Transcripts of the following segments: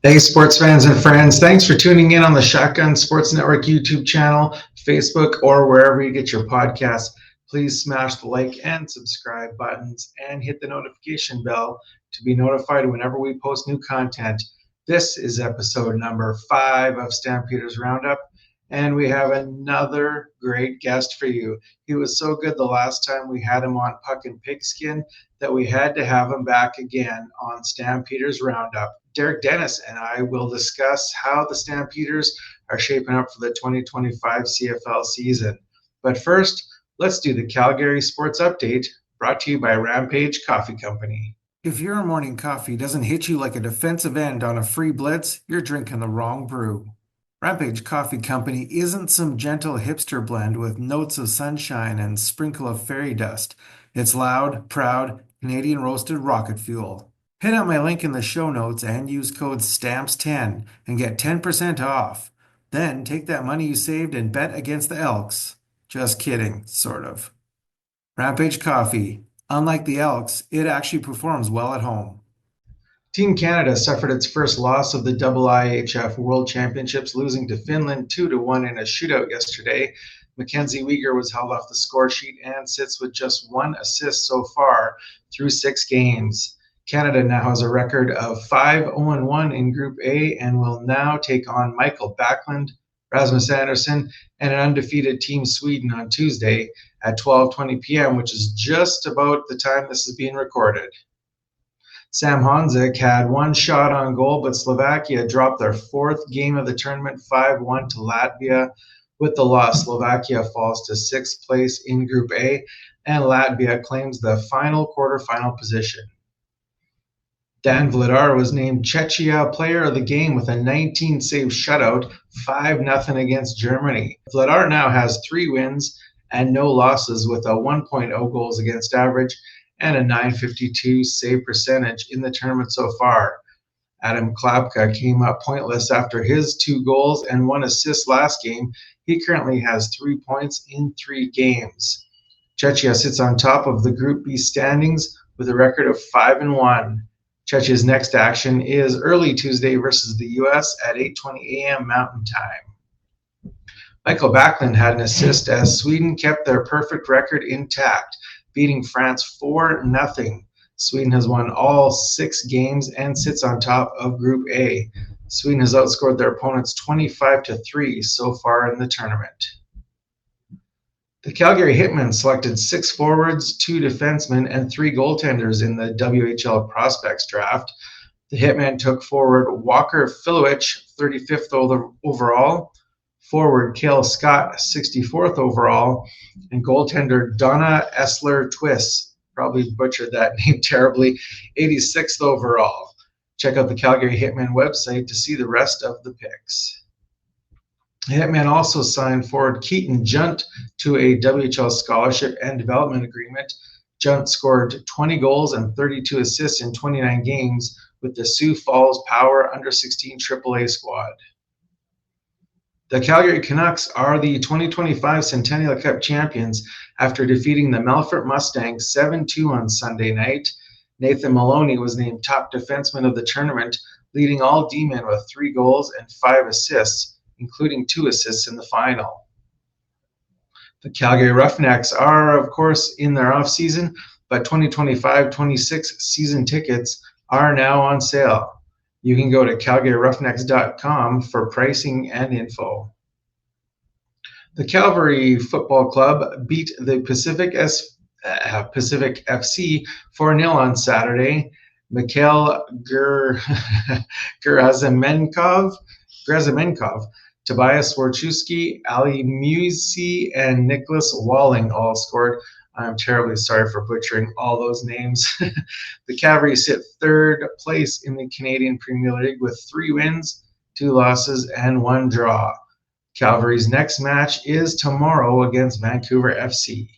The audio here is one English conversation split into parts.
Hey, sports fans and friends. Thanks for tuning in on the Shotgun Sports Network YouTube channel, Facebook, or wherever you get your podcasts. Please smash the like and subscribe buttons and hit the notification bell to be notified whenever we post new content. This is episode number 5 of Stampeders Roundup, and we have another great guest for you. He was so good the last time we had him on Puck and Pigskin that we had to have him back again on Stampeders Roundup. Derek Dennis and I will discuss how the Stampeders are shaping up for the 2025 CFL season. But first, let's do the Calgary Sports Update, brought to you by Rampage Coffee Company. If your morning coffee doesn't hit you like a defensive end on a free blitz, you're drinking the wrong brew. Rampage Coffee Company isn't some gentle hipster blend with notes of sunshine and sprinkle of fairy dust. It's loud, proud, Canadian roasted rocket fuel. Hit out my link in the show notes and use code STAMPS10 and get 10% off. Then take that money you saved and bet against the Elks. Just kidding, sort of. Rampage Coffee. Unlike the Elks, it actually performs well at home. Team Canada suffered its first loss of the IIHF World Championships, losing to Finland 2-1 in a shootout yesterday. Mackenzie Weegar was held off the score sheet and sits with just 1 assist so far through 6 games. Canada now has a record of 5-0-1 in Group A and will now take on Michael Backlund, Rasmus Andersson, and an undefeated Team Sweden on Tuesday at 12:20 p.m., which is just about the time this is being recorded. Sam Honzek had 1 shot on goal, but Slovakia dropped their 4th game of the tournament 5-1 to Latvia. With the loss, Slovakia falls to 6th place in Group A, and Latvia claims the final quarterfinal position. Dan Vladar was named Czechia Player of the Game with a 19-save shutout, 5-0 against Germany. Vladar now has 3 wins and no losses with a 1.0 goals against average and a .952 save percentage in the tournament so far. Adam Klapka came up pointless after his 2 goals and 1 assist last game. He currently has 3 points in 3 games. Czechia sits on top of the Group B standings with a record of 5-1. Czechia's next action is early Tuesday versus the U.S. at 8:20 a.m. Mountain Time. Michael Backlund had an assist as Sweden kept their perfect record intact, beating France 4-0. Sweden has won all 6 games and sits on top of Group A. Sweden has outscored their opponents 25-3 so far in the tournament. The Calgary Hitmen selected 6 forwards, 2 defensemen, and 3 goaltenders in the WHL Prospects Draft. The Hitmen took forward Walker Filowich, 35th overall, forward Cale Scott, 64th overall, and goaltender Donna Essler-Twiss, probably butchered that name terribly, 86th overall. Check out the Calgary Hitmen website to see the rest of the picks. Hitman also signed forward Keaton Junt to a WHL scholarship and development agreement. Junt scored 20 goals and 32 assists in 29 games with the Sioux Falls Power under-16 AAA squad. The Calgary Canucks are the 2025 Centennial Cup champions after defeating the Melfort Mustangs 7-2 on Sunday night. Nathan Maloney was named top defenseman of the tournament, leading all D-men with 3 goals and 5 assists, including 2 assists in the final. The Calgary Roughnecks are, of course, in their off-season, but 2025-26 season tickets are now on sale. You can go to calgaryroughnecks.com for pricing and info. The Calvary Football Club beat the Pacific FC 4-0 on Saturday. Mikhail Gerazimenkov, Tobias Warchewski, Ali Musi, and Nicholas Walling all scored. I'm terribly sorry for butchering all those names. The Cavalry sit 3rd place in the Canadian Premier League with 3 wins, 2 losses, and 1 draw. Cavalry's next match is tomorrow against Vancouver FC.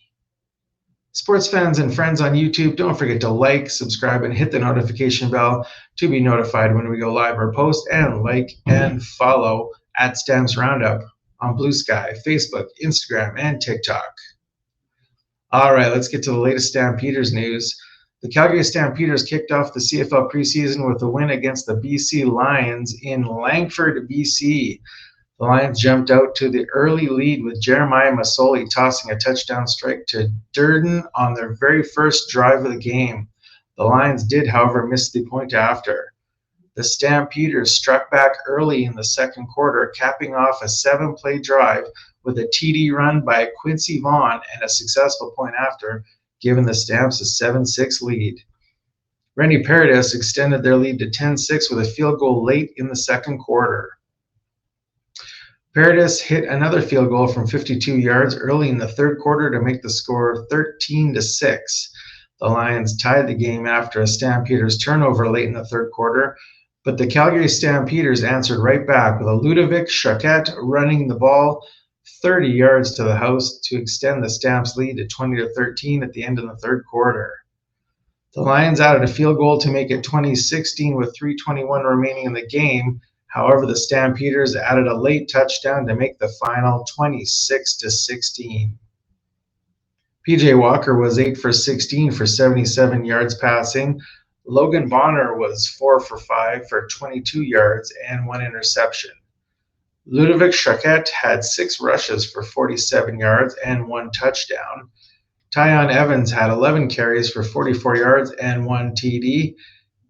Sports fans and friends on YouTube, don't forget to like, subscribe, and hit the notification bell to be notified when we go live or post, and like and follow at Stamps Roundup on Blue Sky, Facebook, Instagram, and TikTok. All right, let's get to the latest Stampeders news. The Calgary Stampeders kicked off the CFL preseason with a win against the BC Lions in Langford, BC. The Lions jumped out to the early lead with Jeremiah Masoli tossing a touchdown strike to Durden on their very first drive of the game. The Lions did, however, miss the point after. The Stampeders struck back early in the second quarter, capping off a 7-play drive with a TD run by Quincy Vaughn and a successful point after, giving the Stamps a 7-6 lead. Rennie Paredes extended their lead to 10-6 with a field goal late in the second quarter. Paredes hit another field goal from 52 yards early in the third quarter to make the score 13-6. The Lions tied the game after a Stampeders turnover late in the third quarter, but the Calgary Stampeders answered right back with a Ludovic Chaquette running the ball 30 yards to the house to extend the Stamps' lead to 20-13 at the end of the third quarter. The Lions added a field goal to make it 20-16 with 3:21 remaining in the game. However, the Stampeders added a late touchdown to make the final 26-16. PJ Walker was 8 for 16 for 77 yards passing. Logan Bonner was 4 for 5 for 22 yards and 1 interception. Ludovic Chaquette had 6 rushes for 47 yards and 1 touchdown. Tyon Evans had 11 carries for 44 yards and 1 TD.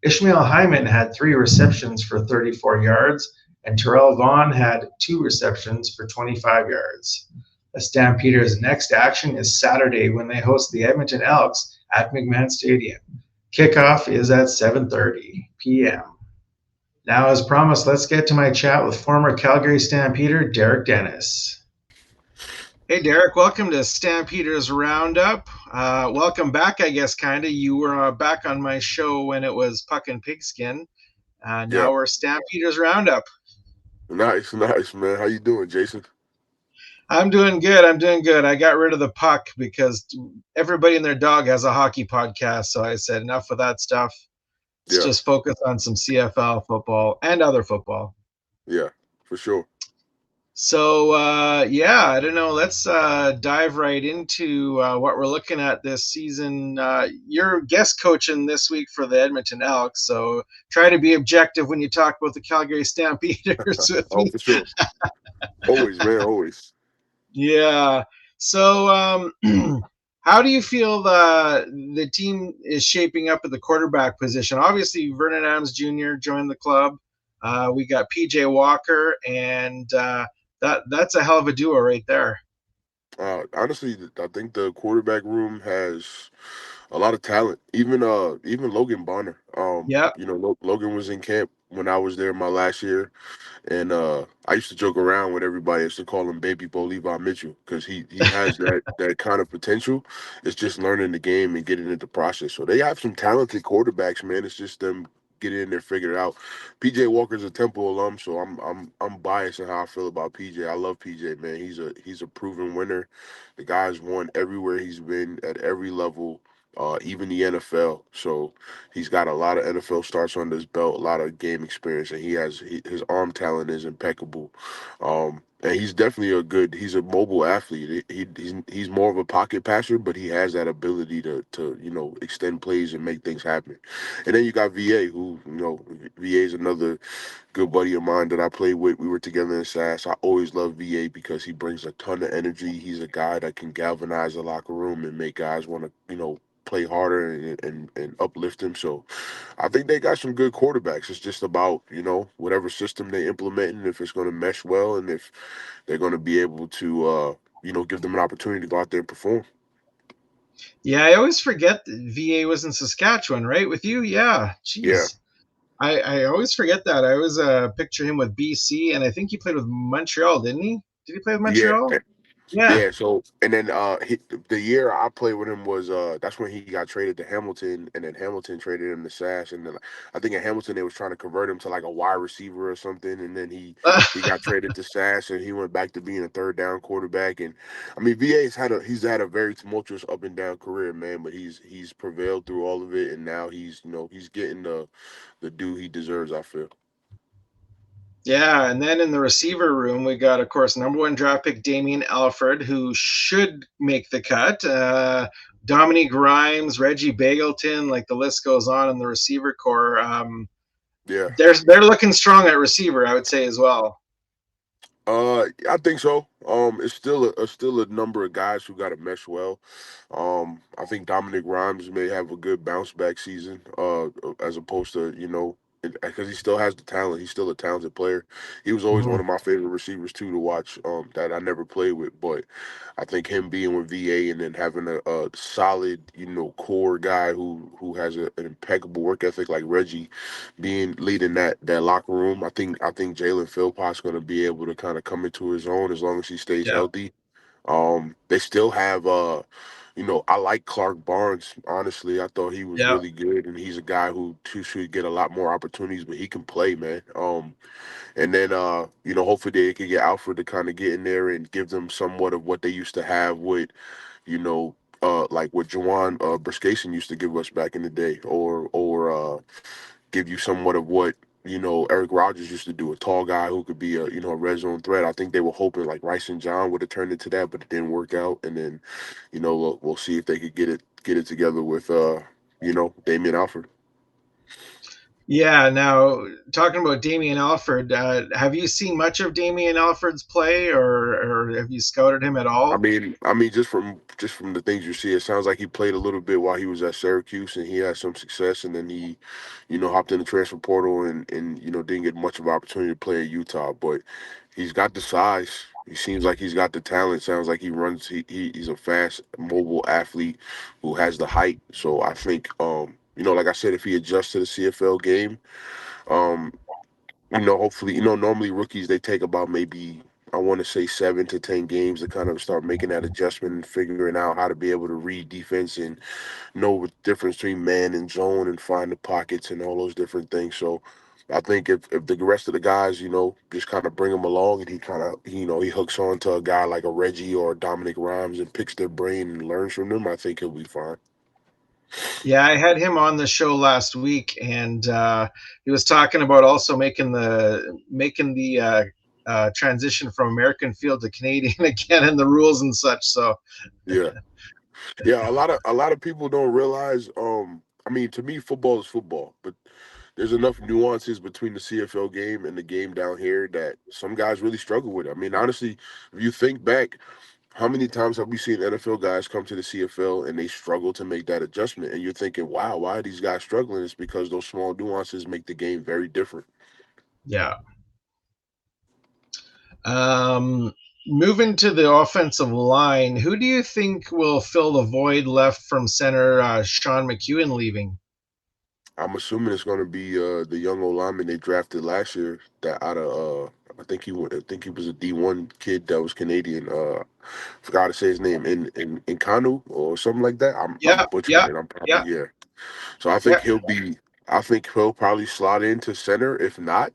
Ishmael Hyman had 3 receptions for 34 yards, and Terrell Vaughn had 2 receptions for 25 yards. The Stampeders' next action is Saturday when they host the Edmonton Elks at McMahon Stadium. Kickoff is at 7:30 p.m. Now, as promised, let's get to my chat with former Calgary Stampeder Derek Dennis. Hey, Derek, welcome to Stampeders Roundup. Welcome back, I guess, kind of. You were back on my show when it was Puck and Pigskin. Now Yeah, we're Stampeders Roundup. nice, nice, man. How you doing, Jason? I'm doing good. I'm doing good. I got rid of the puck because everybody and their dog has a hockey podcast. So I said, enough of that stuff. Let's Yeah, just focus on some CFL football and other football. yeah, for sure. So, yeah, I don't know. Let's dive right into what we're looking at this season. You're guest coaching this week for the Edmonton Elks. So try to be objective when you talk about the Calgary Stampeders with Oh, me. for sure. Always, man, always. Yeah. So, how do you feel the team is shaping up at the quarterback position? Obviously, Vernon Adams Jr. joined the club. We got PJ Walker, and that's a hell of a duo right there. Honestly, I think the quarterback room has a lot of talent. Even Logan Bonner. Yeah. Logan was in camp when I was there my last year. And I used to joke around with everybody. I used to call him Baby Bo Levi Mitchell because he has that kind of potential. It's just learning the game and getting into process. So they have some talented quarterbacks, man. It's just them getting in there, figure it out. PJ Walker's a Temple alum, so I'm biased in how I feel about PJ. I love PJ, man. He's a proven winner. The guy's won everywhere he's been at every level. Even the NFL. So he's got a lot of NFL starts under his belt, a lot of game experience, and his arm talent is impeccable. And he's definitely he's a mobile athlete. He's more of a pocket passer, but he has that ability to extend plays and make things happen. And then you got VA, VA is another good buddy of mine that I played with. We were together in SAS. I always love VA because he brings a ton of energy. He's a guy that can galvanize the locker room and make guys want to play harder and uplift him. So I think they got some good quarterbacks. It's just about, whatever system they implement and if it's going to mesh well and if they're going to be able to, give them an opportunity to go out there and perform. Yeah, I always forget that VA was in Saskatchewan, right? With you? Yeah. Yeah. Jeez. I always forget that. I always picture him with BC, and I think he played with Montreal, didn't he? Did he play with Yeah. Montreal? Yeah. Yeah, so and then the year I played with him was that's when he got traded to Hamilton, and then Hamilton traded him to SAS, and then I think in Hamilton they was trying to convert him to like a wide receiver or something, and then he got traded to SAS, and he went back to being a third down quarterback, and I mean he's had a very tumultuous up and down career, man, but he's prevailed through all of it, and now he's getting the due he deserves, I feel. Yeah, and then in the receiver room, we got, of course, number one draft pick Damian Alford, who should make the cut. Dominique Grimes, Reggie Bagleton, like the list goes on in the receiver core. Yeah. They're looking strong at receiver, I would say as well. I think so. It's still a number of guys who got to mesh well. I think Dominic Rhymes may have a good bounce back season. As opposed to because he still has the talent. He's still a talented player. He was always one Mhm. of my favorite receivers too to watch. That I never played with, but I think him being with VA and then having a solid core guy who has an impeccable work ethic like Reggie being leading that locker room. I think Jalen Philpott's going to be able to kind of come into his own as long as he stays Yeah, healthy. They still have I like Clark Barnes. Honestly, I thought he was yeah, really good, and he's a guy who should get a lot more opportunities, but he can play, man. And then hopefully they can get Alfred to kind of get in there and give them somewhat of what they used to have with you know. Like what Juwan Briskason used to give us back in the day, or give you somewhat of what Eric Rogers used to do, a tall guy who could be a red zone threat. I think they were hoping like Rice and John would have turned into that, but it didn't work out. And then we'll see if they could get it together with Damian Alford. yeah. Now, talking about Damian Alford, have you seen much of Damian Alford's play, or have you scouted him at all? I mean, just from the things you see, it sounds like he played a little bit while he was at Syracuse, and he had some success, and then he, hopped in the transfer portal and didn't get much of an opportunity to play at Utah, but he's got the size. He seems like he's got the talent. Sounds like he runs. He's a fast, mobile athlete who has the height. So I think, like I said, if he adjusts to the CFL game, um, hopefully, normally rookies they take about maybe I want to say 7 to 10 games to kind of start making that adjustment and figuring out how to be able to read defense and know the difference between man and zone and find the pockets and all those different things. So I think if the rest of the guys, just kind of bring him along and he kind of, he hooks on to a guy like a Reggie or a Dominic Rhymes and picks their brain and learns from them, I think he'll be fine. Yeah, I had him on the show last week, and he was talking about also making the transition from American field to Canadian again, and the rules and such. So Yeah. Yeah, a lot of people don't realize. I mean, to me, football is football, but there's enough nuances between the CFL game and the game down here that some guys really struggle with it. I mean, honestly, if you think back, how many times have we seen NFL guys come to the CFL and they struggle to make that adjustment? And you're thinking, wow, why are these guys struggling? It's because those small nuances make the game very different. yeah. Um, Moving to the offensive line, who do you think will fill the void left from center Sean McEwen leaving? I'm assuming it's going to be the young old lineman they drafted last year that out of I think he was a D1 kid that was Canadian. Forgot to say his name in Kanu or something like that. I'm Yeah, butchering yeah, it. I'm probably yeah, yeah. So I think yeah, he'll probably slot into center. If not,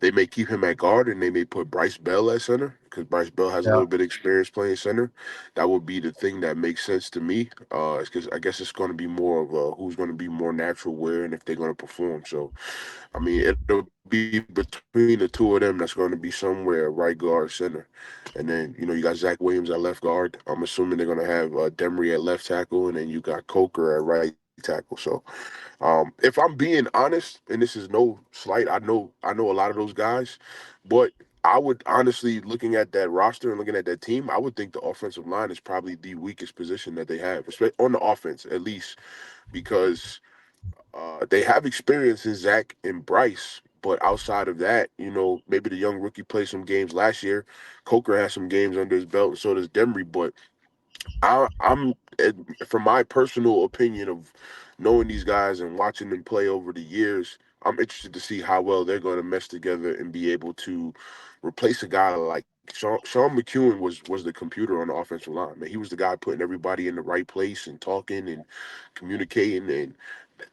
they may keep him at guard and they may put Bryce Bell at center because Bryce Bell has a yeah. little bit of experience playing center. That would be the thing that makes sense to me. Because I guess it's going to be more of who's going to be more natural where and if they're going to perform. So I mean, it'll be between the two of them that's going to be somewhere right guard center. And then, you got Zach Williams at left guard. I'm assuming they're going to have Demery at left tackle, and then you got Coker at right tackle. So, if I'm being honest, and this is no slight, I know a lot of those guys, but I would honestly, looking at that roster and looking at that team, I would think the offensive line is probably the weakest position that they have, especially on the offense, at least, because they have experience in Zach and Bryce, but outside of that, maybe the young rookie played some games last year. Coker has some games under his belt, and so does Demery. But I'm, from my personal opinion of knowing these guys and watching them play over the years, I'm interested to see how well they're going to mesh together and be able to replace a guy like Sean McEwen was the computer on the offensive line. Man, he was the guy putting everybody in the right place and talking and communicating, and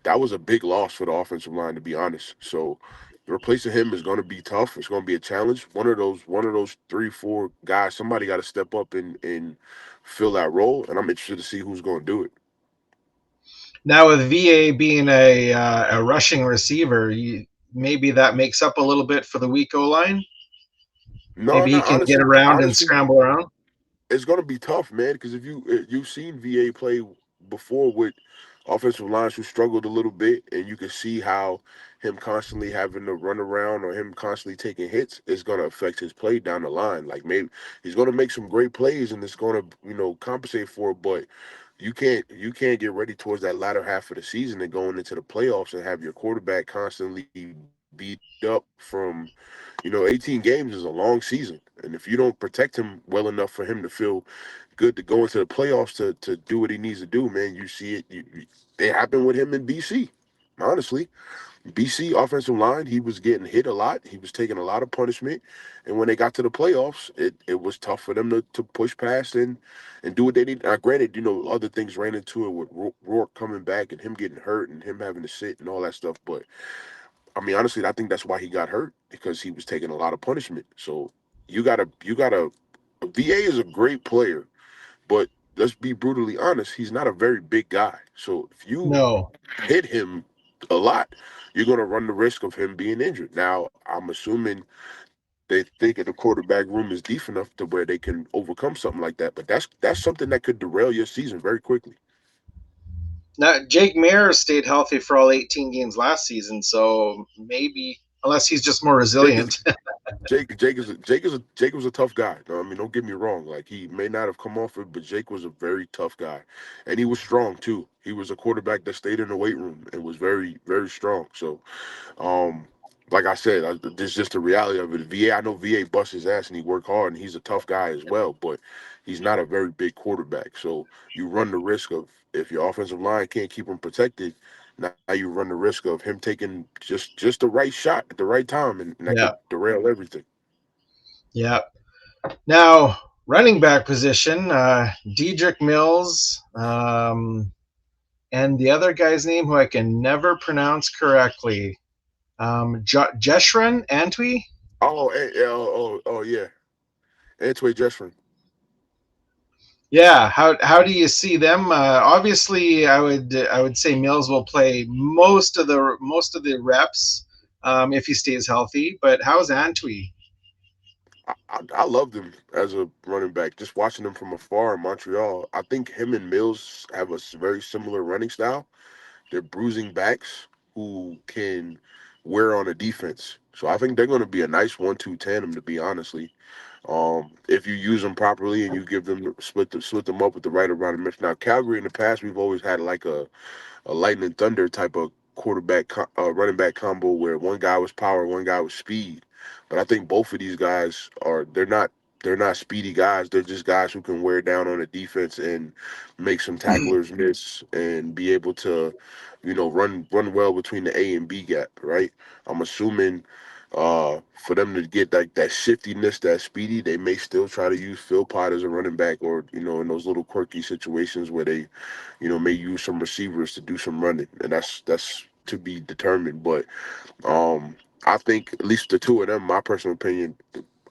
that was a big loss for the offensive line, to be honest. So replacing him is going to be tough. It's going to be a challenge. One of those 3, 4 guys, somebody got to step up and fill that role, and I'm interested to see who's going to do it. Now with VA being a rushing receiver, maybe that makes up a little bit for the weak O line. No, Maybe he no, can get around and honestly, scramble around. it's going to be tough, man. Because if you've seen VA play before with offensive lines who struggled a little bit, and you can see how him constantly having to run around or him constantly taking hits is going to affect his play down the line. Like maybe he's going to make some great plays, and it's going to compensate for it, but. You can't get ready towards that latter half of the season and going into the playoffs and have your quarterback constantly beat up from 18 games is a long season. And if you don't protect him well enough for him to feel good to go into the playoffs to do what he needs to do, man, you see it. It happened with him in BC. Honestly, BC offensive line, he was getting hit a lot. He was taking a lot of punishment. And when they got to the playoffs, it was tough for them to push past and do what they need. Now, granted, other things ran into it with Rourke coming back and him getting hurt and him having to sit and all that stuff. But I mean, honestly, I think that's why he got hurt because he was taking a lot of punishment. So you gotta. VA is a great player, but let's be brutally honest, he's not a very big guy. So if you No. hit him a lot, you're gonna run the risk of him being injured. Now, I'm assuming they think that the quarterback room is deep enough to where they can overcome something like that. But that's something that could derail your season very quickly. Now, Jake Mayer stayed healthy for all 18 games last season, so maybe, unless he's just more Jake is resilient. Jake was a tough guy. I mean, don't get me wrong. Like he may not have come off it, but Jake was a very tough guy, and he was strong too. He was a quarterback that stayed in the weight room and was very very strong. So um, like I said, this is just the reality of it. I know VA busts his ass and he worked hard and he's a tough guy as well, but he's not a very big quarterback. So you run the risk of if your offensive line can't keep him protected, now you run the risk of him taking just the right shot at the right time, and that Yeah. could derail everything. Yeah. Now, running back position, Dedrick Mills, and the other guy's name who I can never pronounce correctly, Jeshurun Antwi. Oh, yeah, Antway Jeffrey. Yeah, how do you see them? Obviously, I would say Mills will play most of the reps if he stays healthy. But how's Antwi? I loved him as a running back. Just watching him from afar in Montreal, I think him and Mills have a very similar running style. They're bruising backs who can wear on a defense. So I think they're going to be a nice 1-2 tandem, to be honestly. If you use them properly and you give them split them up with the right amount of mix. Now, Calgary in the past, we've always had like a lightning thunder type of running back combo where one guy was power, one guy was speed. But I think both of these guys they're not speedy guys. They're just guys who can wear down on the defense and make some tacklers miss and be able to, run well between the A and B gap. Right. I'm assuming for them to get like that shiftiness, that speedy, they may still try to use Phil Pot as a running back, or in those little quirky situations where they may use some receivers to do some running, and that's to be determined. But I think at least the two of them, my personal opinion,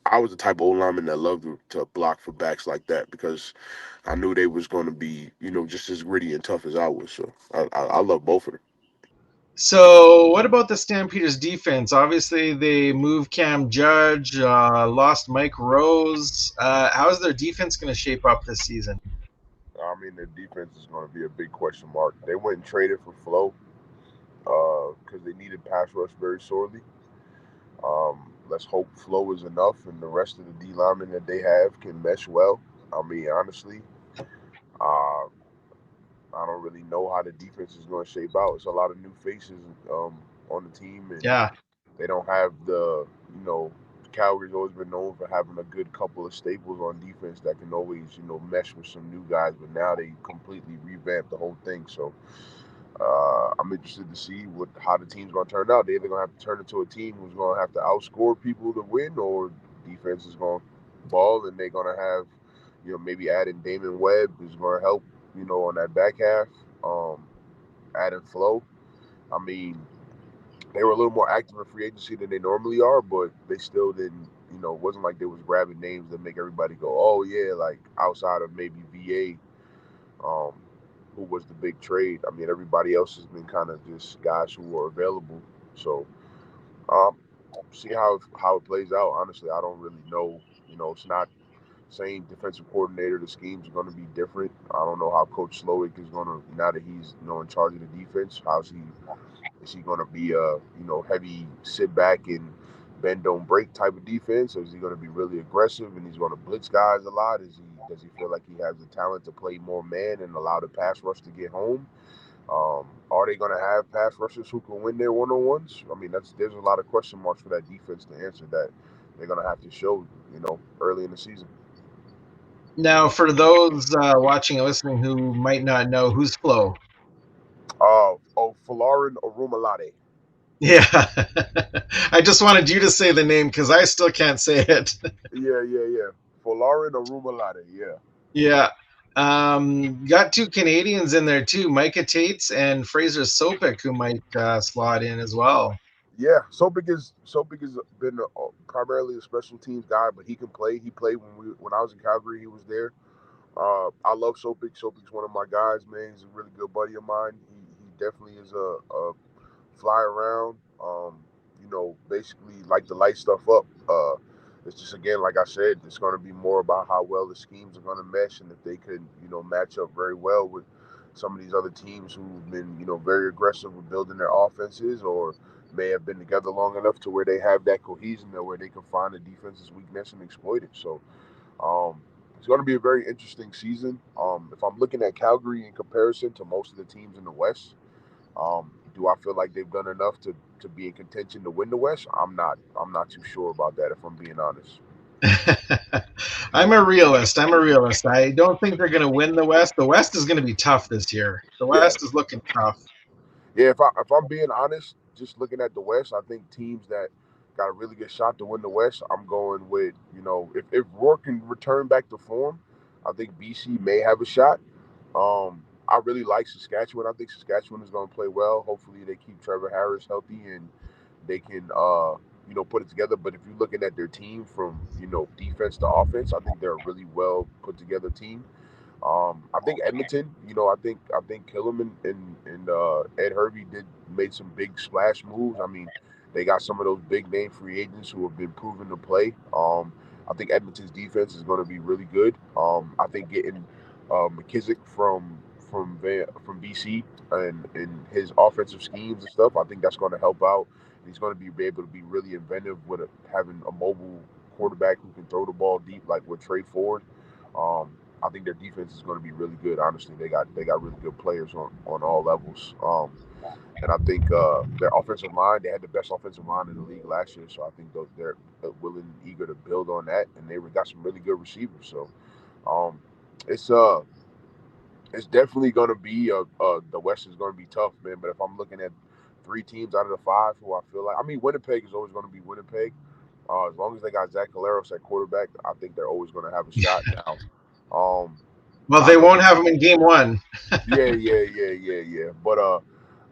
I was the type of old lineman that loved to block for backs like that because I knew they was going to be, just as gritty and tough as I was. So I love both of them. So, what about the Stampeders defense? Obviously, they moved Cam Judge, lost Mike Rose. How's their defense going to shape up this season? I mean, their defense is going to be a big question mark. They went and traded for Flo because they needed pass rush very sorely. Let's hope Flo is enough, and the rest of the D linemen that they have can mesh well. I mean, honestly, uh, I don't really know how the defense is going to shape out. It's a lot of new faces on the team, and Yeah, they don't have Calgary's always been known for having a good couple of staples on defense that can always, mesh with some new guys. But now they completely revamped the whole thing. So I'm interested to see how the team's going to turn out. They're either going to have to turn into a team who's going to have to outscore people to win, or defense is going to ball and they're going to have, maybe adding Damon Webb is going to help, on that back half. Adding Flo. I mean, they were a little more active in free agency than they normally are, but they still didn't, it wasn't like they was grabbing names that make everybody go, oh yeah, like outside of maybe VA, who was the big trade. I mean, everybody else has been kind of just guys who were available. So Um, see how it plays out. Honestly, I don't really know. It's not same defensive coordinator. The schemes are going to be different. I don't know how Coach Slowick is going to now that he's in charge of the defense. Is he going to be a heavy sit back and bend don't break type of defense, or is he going to be really aggressive and he's going to blitz guys a lot? Does he feel like he has the talent to play more man and allow the pass rush to get home? Are they going to have pass rushers who can win their one on ones? I mean, there's a lot of question marks for that defense to answer that they're going to have to show early in the season. Now, for those watching and listening who might not know, who's Flo? Falarin Orumalade. Yeah. I just wanted you to say the name because I still can't say it. Yeah. Falarin Orumalade, yeah. Yeah. Got two Canadians in there too, Micah Tates and Fraser Sopik, who might slot in as well. Yeah, Sopik has been primarily a special teams guy, but he can play. He played when I was in Calgary. He was there. I love Sopik. Sopik's one of my guys, man. He's a really good buddy of mine. He definitely is a fly around. Basically like to light stuff up. It's just again, like I said, it's going to be more about how well the schemes are going to mesh, and if they could, match up very well with some of these other teams who've been, very aggressive with building their offenses, or may have been together long enough to where they have that cohesion there where they can find the defense's weakness and exploit it. So it's going to be a very interesting season. If I'm looking at Calgary in comparison to most of the teams in the West, do I feel like they've done enough to be in contention to win the West? I'm not. I'm not too sure about that, if I'm being honest. I'm a realist. I don't think they're going to win the West. The West is going to be tough this year. The Yeah, West is looking tough. yeah. If I'm being honest, just looking at the West, I think teams that got a really good shot to win the West, I'm going with if Rourke can return back to form, I think BC may have a shot. I really like Saskatchewan. I think Saskatchewan is going to play well. Hopefully, they keep Trevor Harris healthy and they can, put it together. But if you're looking at their team from, defense to offense, I think they're a really well put together team. I think Edmonton, I think Killam and Ed Hervey made some big splash moves. I mean, they got some of those big name free agents who have been proven to play. I think Edmonton's defense is going to be really good. I think getting McKissick from BC and his offensive schemes and stuff, I think that's going to help out. He's going to be able to be really inventive with having a mobile quarterback who can throw the ball deep, like with Trey Ford. I think their defense is going to be really good. Honestly, they got really good players on all levels. And I think their offensive line, they had the best offensive line in the league last year. So I think they're willing and eager to build on that, and they got some really good receivers. So um, it's it's definitely going to be the West is going to be tough, man. But if I'm looking at three teams out of the five who I feel like, I mean, Winnipeg is always going to be Winnipeg. As long as they got Zach Caleros at quarterback, I think they're always going to have a shot. Now, Well, I they look won't at have him in game one. yeah. But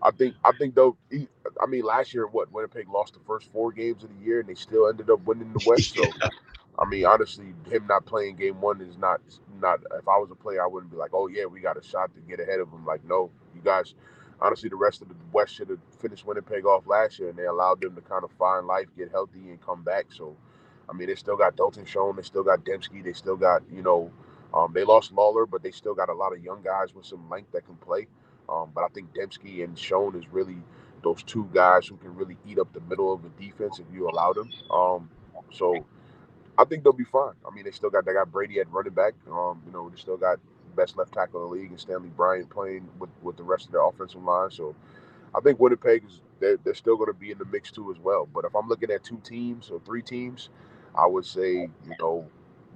I think though. I mean, last year what Winnipeg lost the first four games of the year, and they still ended up winning the West. So I mean, honestly, him not playing game one is not. If I was a player, I wouldn't be like, oh yeah, we got a shot to get ahead of them. Like, no, you guys. Honestly, the rest of the West should have finished Winnipeg off last year, and they allowed them to kind of find life, get healthy, and come back. So, I mean, they still got Dalton Schoen, they still got Dembski, they still got they lost Lawler, but they still got a lot of young guys with some length that can play. But I think Dembski and Schoen is really those two guys who can really eat up the middle of the defense if you allow them. So I think they'll be fine. I mean, they got Brady at running back. They still got best left tackle in the league and Stanley Bryant playing with the rest of their offensive line. So I think Winnipeg is they're still going to be in the mix too as well. But if I'm looking at two teams or three teams, I would say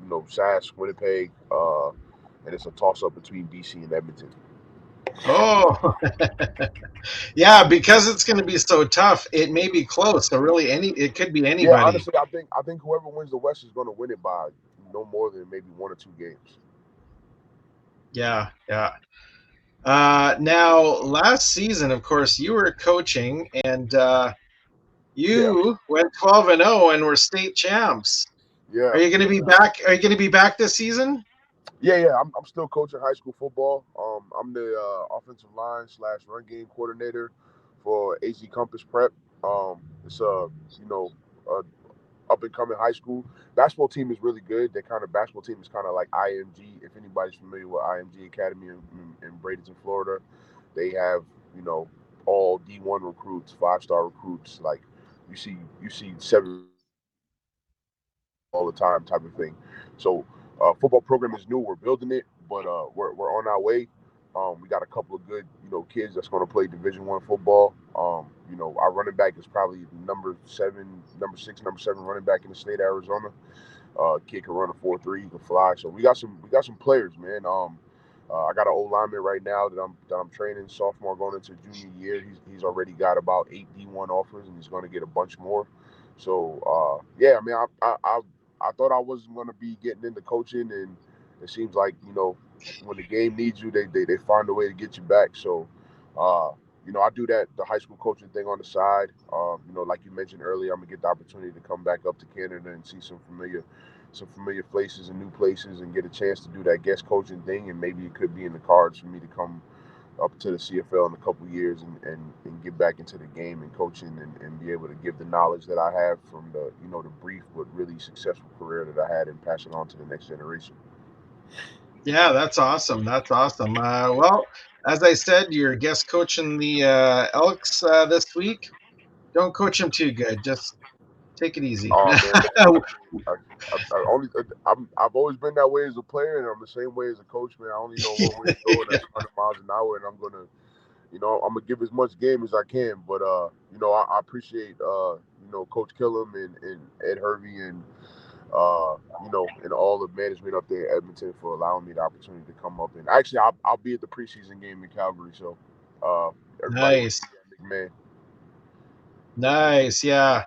Sask, Winnipeg, and it's a toss up between BC and Edmonton. Oh, yeah, because it's going to be so tough. It may be close. So really, it could be Yeah, anybody. honestly, I think whoever wins the West is going to win it by no more than maybe one or two games. Yeah. Now, last season, of course, you were coaching, and Yeah, you went 12-0 and were state champs. yeah. Are you going to be back? Are you going to be back this season? Yeah. I'm still coaching high school football. I'm the offensive line slash run game coordinator for AC Compass Prep. It's a up and coming high school basketball team is really good. Their kind of basketball team is kind of like IMG. If anybody's familiar with IMG Academy in Bradenton, Florida, they have all D1 recruits, 5-star recruits. Like you see 7 all the time type of thing. So football program is new. We're building it, but we're on our way. We got a couple of good kids that's going to play Division I football. Our running back is probably number 6, number 7 running back in the state of Arizona. Kid can run a 4.3, he can fly. So we got some players, man. I got an old lineman right now that I'm training, sophomore going into junior year. He's already got about 8 D1 offers, and he's going to get a bunch more. So yeah, I mean, I thought I wasn't going to be getting into coaching, and it seems like when the game needs you, they find a way to get you back. So I do the high school coaching thing on the side. Like you mentioned earlier, I'm gonna get the opportunity to come back up to Canada and see some familiar places and new places, and get a chance to do that guest coaching thing. And maybe it could be in the cards for me to come up to the CFL in a couple of years and get back into the game and coaching, and be able to give the knowledge that I have from the brief but really successful career that I had, and pass it on to the next generation. Yeah, that's awesome. That's awesome. Well, as I said, you're guest coaching the Elks this week. Don't coach them too good. Just take it easy. Oh man, I've always been that way as a player, and I'm the same way as a coach, man. I only know one way to go, and that's 100 miles an hour, and I'm gonna give as much game as I can. But I appreciate Coach Killam and Ed Hervey and and all the management up there in Edmonton for allowing me the opportunity to come up. And actually, I'll be at the preseason game in Calgary, so everybody Nice. man. Nice. Yeah.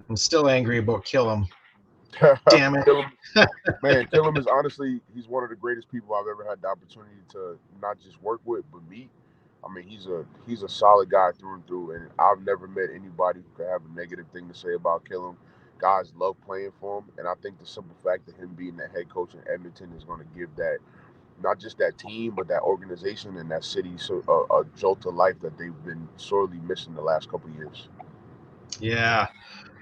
I'm still angry about Killam. Damn it. Killam is honestly, he's one of the greatest people I've ever had the opportunity to not just work with, but meet. I mean, he's a solid guy through and through, and I've never met anybody who could have a negative thing to say about Killam. Guys love playing for him, and I think the simple fact of him being the head coach in Edmonton is going to give that, not just that team, but that organization and that city a jolt of life that they've been sorely missing the last couple of years. Yeah.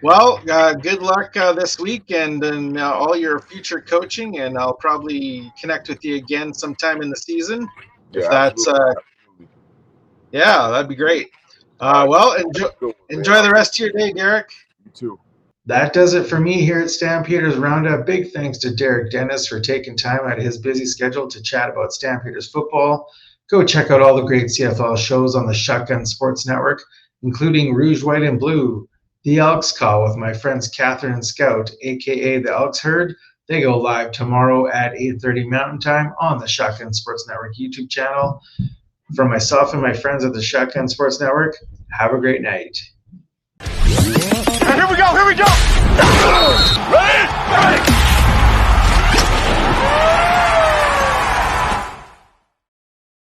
Well, good luck this week and all your future coaching, and I'll probably connect with you again sometime in the season. If Yeah, that's absolutely. yeah, that'd be great. Right. Well, enjoy the rest of your day, Derek. You too. That does it for me here at Stampeders Roundup. Big thanks to Derek Dennis for taking time out of his busy schedule to chat about Stampeders football. Go check out all the great CFL shows on the Shotgun Sports Network, including Rouge, White, and Blue, The Elks Call with my friends Catherine and Scout, a.k.a. The Elks Herd. They go live tomorrow at 8:30 Mountain Time on the Shotgun Sports Network YouTube channel. For myself and my friends at the Shotgun Sports Network, have a great night. Here we go.